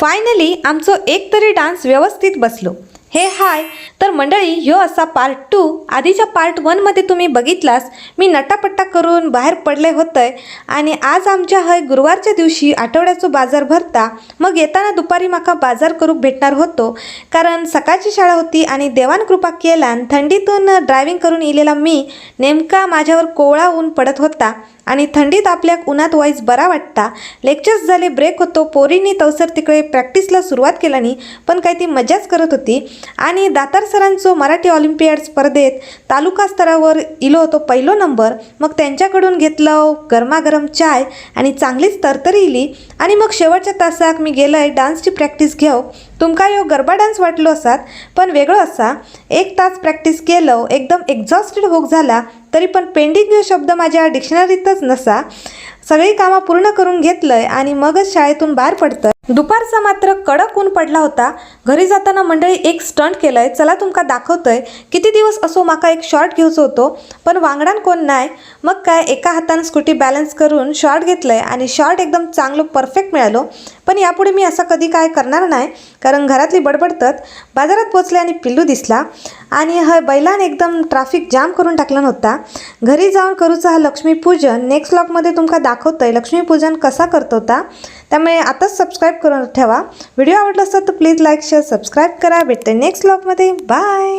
Finally आमचो एक तरी डान्स व्यवस्थित बसलो। हे हाय तर मंडळी, ह्यो असा पार्ट 2। आधीच्या पार्ट 1 मध्ये तुम्ही बघितलास मी नटापट्टा करून बाहेर पडले होते आणि आज आमच्या हय गुरुवारच्या दिवशी आठवड्याचो बाजार भरता। मग येताना दुपारी माका बाजार करूक भेटणार होतो, कारण सकाळची शाळा होती आणि देवान कृपा केल्यान थंडीतून ड्रायव्हिंग करून इलेला मी नेमका माझ्यावर कोवळा ऊन पडत होता आणि थंडीत आपल्याक उन्हात वाईज बरा वाटता। लेक्चर्स झाले, ब्रेक होतो, पोरींनी तवसर तिकडे प्रॅक्टिसला सुरुवात केल्यानी पण काही ती मजाच करत होती। आणि दातार सरांचो मराठी ऑलिम्पियाड स्पर्धेत तालुका स्तरावर इलो होतो पहिलो नंबर। मग त्यांच्याकडून घेतलं गरमागरम चाय आणि चांगलीच तरतरी इली आणि मग शेवटच्या तासाक मी गेलंय डान्सची प्रॅक्टिस घेऊ। तुमका यो गरबा डान्स वाटलो असात, पण वेगळो असा। 1 तास प्रॅक्टिस केलं, एकदम एक्झॉस्टेड होक झाला, तरी पण पेंडिंग यो शब्द माझ्या डिक्शनरीतच नसा। सगळी कामं पूर्ण करून घेतलंय आणि मगच शाळेतून बाहेर पडतंय। दुपारचा मात्र कडक ऊन पडला होता। घरी जाताना मंडळी एक स्टंट केलंय, चला तुमका दाखवतोय। किती दिवस असो माका एक शॉर्ट घेऊचो होतो, पण वांगडान कोण नाही। मग काय एका हाताने स्कूटी बॅलन्स करून शॉर्ट घेतलंय आणि शॉर्ट एकदम चांगलं परफेक्ट मिळालो। पण यापुढे मी असं कधी काय करणार नाही, कारण घरातली बडबडतात। बाजारात पोचले आणि पिल्लू दिसला आणि हा बैलान एकदम ट्रॅफिक जाम करून टाकला नव्हता। घरी जाऊन करूचा हा लक्ष्मीपूजन नेक्स्ट व्लॉगमध्ये तुमका दाखवतोय लक्ष्मीपूजन कसा करत होता। त्यामुळे आताच सबस्क्राईब करून ठेवा। व्हिडिओ आवडला असेल तर प्लीज लाईक शेअर सबस्क्राईब करा। भेटते नेक्स्ट व्लॉगमध्ये, बाय।